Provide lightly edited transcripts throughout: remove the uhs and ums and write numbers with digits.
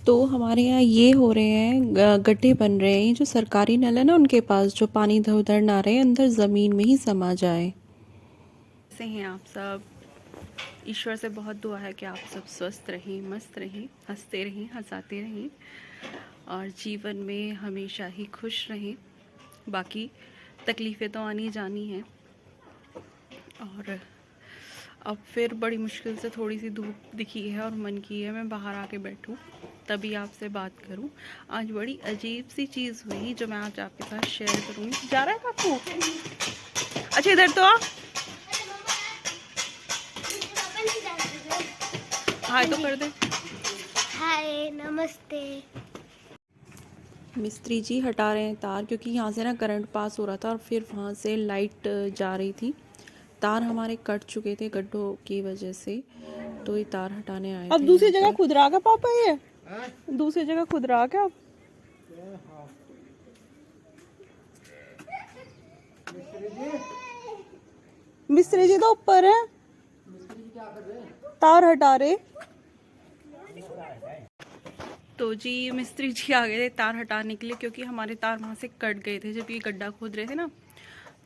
तो हमारे यहाँ ये हो रहे हैं, गड्ढे बन रहे हैं। ये जो सरकारी नल है ना, उनके पास जो पानी इधर उधर ना रहे, अंदर ज़मीन में ही समा जाए। कैसे हैं आप सब? ईश्वर से बहुत दुआ है कि आप सब स्वस्थ रहें, मस्त रहें, हंसते रहें, हंसाते रहें और जीवन में हमेशा ही खुश रहें। बाकी तकलीफ़ें तो आनी जानी हैं। और अब फिर बड़ी मुश्किल से थोड़ी सी धूप दिखी है और मन की है मैं बाहर आके बैठूं, तभी आपसे बात करूं। आज बड़ी अजीब सी चीज़ हुई जो मैं आज आपके साथ शेयर करूंगी। जा रहा है काकू? अच्छा इधर तो आ। हाय तो कर दे। हाय नमस्ते। मिस्त्री जी हटा रहे हैं तार, क्योंकि यहाँ से ना करंट पास हो रहा था और फिर वहाँ से लाइट जा रही थी। तार हमारे कट चुके थे गड्ढों की वजह से, तो ये तार हटाने आए अब थे दूसरी यहाँ जगह पर। खुदरा क्या पापा? ये दूसरी जगह खुदरा क्या? मिस्त्री जी तो ऊपर है, तार हटा रहे। तो जी मिस्त्री जी आ गए थे तार हटाने के लिए, क्योंकि हमारे तार वहाँ से कट गए थे जब ये गड्ढा खोद रहे थे ना,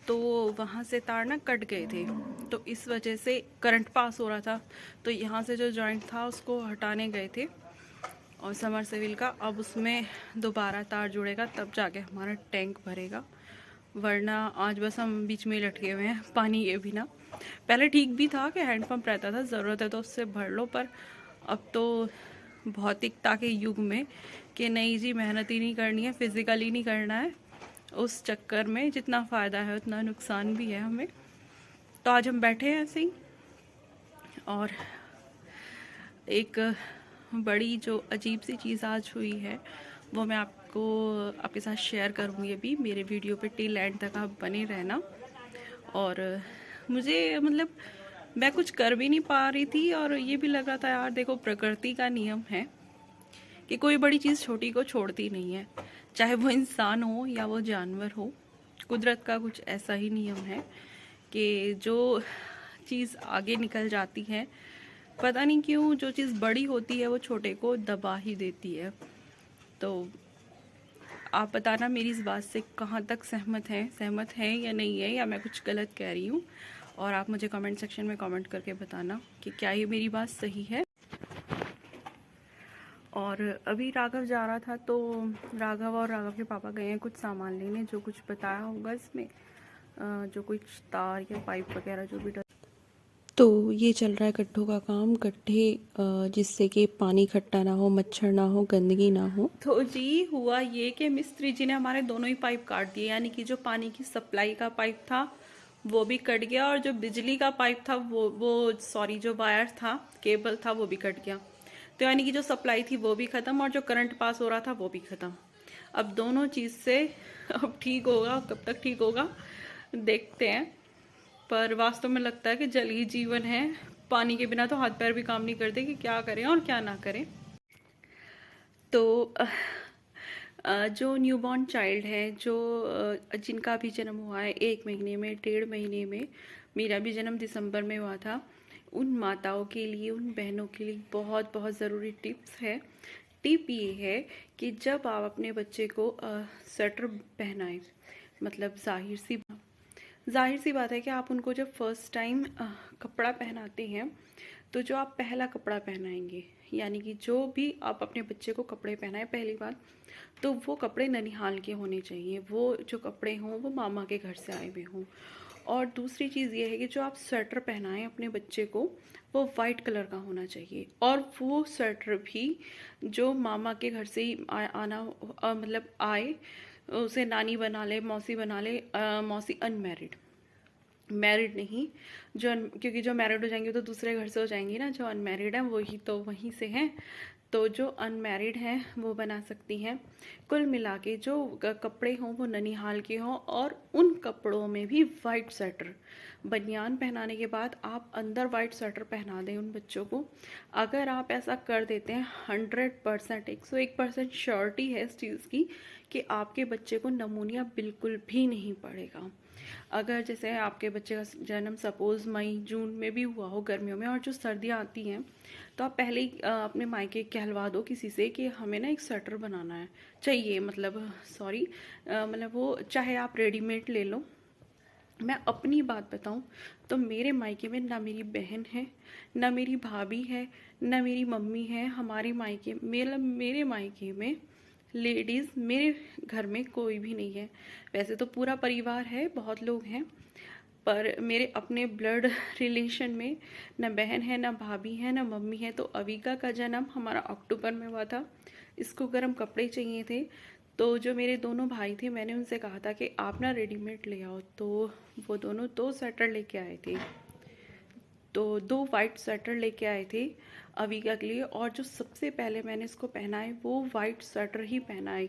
तो वहाँ से तार ना कट गए थे। तो इस वजह से करंट पास हो रहा था, तो यहाँ से जो जॉइंट था उसको हटाने गए थे और समरसेबिल का। अब उसमें दोबारा तार जुड़ेगा तब जाके हमारा टैंक भरेगा, वरना आज बस हम बीच में लटके हुए हैं पानी के बिना। पहले ठीक भी था कि हैंडपम्प रहता था, ज़रूरत है तो उससे भर लो, पर अब तो भौतिकता के युग में कि नहीं जी मेहनत ही नहीं करनी है, फिज़िकली नहीं करना है, उस चक्कर में जितना फ़ायदा है उतना नुकसान भी है हमें। तो आज हम बैठे हैं ऐसे ही, और एक बड़ी जो अजीब सी चीज़ आज हुई है वो मैं आपके साथ शेयर करूँगी। अभी मेरे वीडियो पे टिल एंड तक आप बने रहना। और मुझे मतलब मैं कुछ कर भी नहीं पा रही थी, और ये भी लग रहा था यार देखो प्रकृति का नियम है कि कोई बड़ी चीज़ छोटी को छोड़ती नहीं है, चाहे वो इंसान हो या वो जानवर हो। कुदरत का कुछ ऐसा ही नियम है कि जो चीज़ आगे निकल जाती है, पता नहीं क्यों जो चीज़ बड़ी होती है वो छोटे को दबा ही देती है। तो आप बताना मेरी इस बात से कहाँ तक सहमत हैं या नहीं है, या मैं कुछ गलत कह रही हूँ। और आप मुझे कमेंट सेक्शन में कमेंट करके बताना कि क्या ये मेरी बात सही है। और अभी राघव जा रहा था, तो राघव और राघव के पापा गए हैं कुछ सामान लेने, जो कुछ बताया होगा इसमें, जो कुछ तार या पाइप वगैरह जो भी तो ये चल रहा है गड्ढों का काम। गड्ढे जिससे कि पानी इकट्ठा ना हो, मच्छर ना हो, गंदगी ना हो। तो जी हुआ ये कि मिस्त्री जी ने हमारे दोनों ही पाइप काट दिए, यानी कि जो पानी की सप्लाई का पाइप था वो भी कट गया, और जो बिजली का पाइप था वो सॉरी जो वायर था, केबल था, वो भी कट गया। तो यानी कि जो सप्लाई थी वो भी ख़त्म और जो करंट पास हो रहा था वो भी ख़त्म। अब दोनों चीज़ से अब ठीक होगा, कब तक ठीक होगा देखते हैं। पर वास्तव में लगता है कि जल ही जीवन है, पानी के बिना तो हाथ पैर भी काम नहीं करते कि क्या करें और क्या ना करें। तो जो न्यूबॉर्न चाइल्ड है, जो जिनका भी जन्म हुआ है 1 महीने में, 1.5 महीने में, मेरा भी जन्म दिसंबर में हुआ था, उन माताओं के लिए, उन बहनों के लिए बहुत बहुत ज़रूरी टिप्स है। टिप ये है कि जब आप अपने बच्चे को स्वेटर पहनाएं, मतलब जाहिर सी बात है कि आप उनको जब फर्स्ट टाइम कपड़ा पहनाते हैं, तो जो आप पहला कपड़ा पहनाएंगे, यानी कि जो भी आप अपने बच्चे को कपड़े पहनाएं पहली बार, तो वो कपड़े ननिहाल के होने चाहिए, वो जो कपड़े हों वो मामा के घर से आए हुए हों। और दूसरी चीज़ ये है कि जो आप स्वेटर पहनाएं अपने बच्चे को, वो वाइट कलर का होना चाहिए, और वो स्वेटर भी जो मामा के घर से ही आना मतलब आए, उसे नानी बना ले, मौसी बना ले, मौसी अनमैरिड, मैरिड नहीं, क्योंकि जो मैरिड हो जाएंगे वो तो दूसरे घर से हो जाएंगी ना, जो अनमैरिड है वही तो वहीं से हैं। तो जो अनमैरिड हैं वो बना सकती हैं। कुल मिला के जो कपड़े हों वो ननिहाल के हों, और उन कपड़ों में भी वाइट स्वेटर, बनियान पहनाने के बाद आप अंदर वाइट स्वेटर पहना दें उन बच्चों को। अगर आप ऐसा कर देते हैं, 100%, 101% श्योरिटी है इस चीज़ की कि आपके बच्चे को नमूनिया बिल्कुल भी नहीं पड़ेगा। अगर जैसे आपके बच्चे का जन्म सपोज़ मई जून में भी हुआ हो गर्मियों में, और जो सर्दियाँ आती हैं, तो आप पहले ही अपने मायके कहलवा दो किसी से कि हमें ना एक स्वेटर बनाना है, चाहिए, मतलब सॉरी, मतलब वो चाहे आप रेडीमेड ले लो। मैं अपनी बात बताऊं तो मेरे मायके में ना मेरी बहन है, ना मेरी भाभी है, ना मेरी मम्मी है। हमारे मायके मेरे मायके में लेडीज़, मेरे घर में कोई भी नहीं है। वैसे तो पूरा परिवार है, बहुत लोग हैं, पर मेरे अपने ब्लड रिलेशन में ना बहन है, ना भाभी है, ना मम्मी है। तो अविका का जन्म हमारा अक्टूबर में हुआ था। इसको गर्म कपड़े चाहिए थे, तो जो मेरे दोनों भाई थे, मैंने उनसे कहा था कि आप ना रेडीमेड ले आओ। तो वो दोनों 2 स्वेटर लेके आए थे, तो 2 वाइट स्वेटर लेके आए थे अविका के लिए। और जो सबसे पहले मैंने इसको पहनाए वो वाइट स्वेटर ही पहनाए,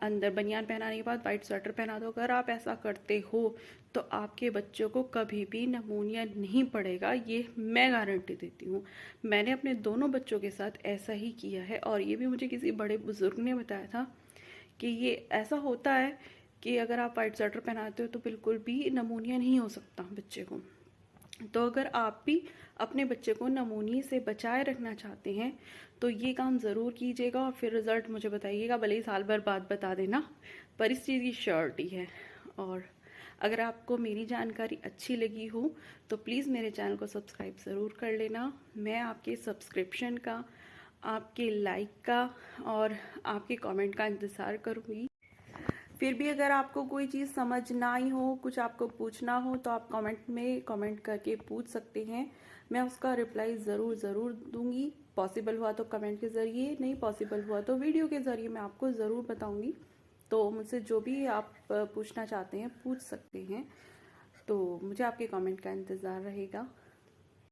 अंदर बनियान पहनाने के बाद वाइट स्वेटर पहना दो। अगर आप ऐसा करते हो तो आपके बच्चों को कभी भी नमूनिया नहीं पड़ेगा, ये मैं गारंटी देती हूँ। मैंने अपने दोनों बच्चों के साथ ऐसा ही किया है, और ये भी मुझे किसी बड़े बुजुर्ग ने बताया था कि ये ऐसा होता है कि अगर आप वाइट स्वेटर पहनाते हो तो बिल्कुल भी नमूनिया नहीं हो सकता बच्चे को। तो अगर आप भी अपने बच्चे को नमूनिया से बचाए रखना चाहते हैं तो ये काम ज़रूर कीजिएगा, और फिर रिज़ल्ट मुझे बताइएगा। भले ही साल भर बाद बता देना, पर इस चीज़ की श्योरिटी है। और अगर आपको मेरी जानकारी अच्छी लगी हो तो प्लीज़ मेरे चैनल को सब्सक्राइब ज़रूर कर लेना। मैं आपके सब्सक्रिप्शन का, आपके लाइक का और आपके कमेंट का इंतज़ार करूँगी। फिर भी अगर आपको कोई चीज़ समझ ना आई हो, कुछ आपको पूछना हो, तो आप कमेंट में कमेंट करके पूछ सकते हैं। मैं उसका रिप्लाई ज़रूर दूंगी। पॉसिबल हुआ तो कमेंट के ज़रिए, नहीं पॉसिबल हुआ तो वीडियो के ज़रिए मैं आपको ज़रूर बताऊंगी। तो मुझसे जो भी आप पूछना चाहते हैं पूछ सकते हैं। तो मुझे आपके कमेंट का इंतज़ार रहेगा।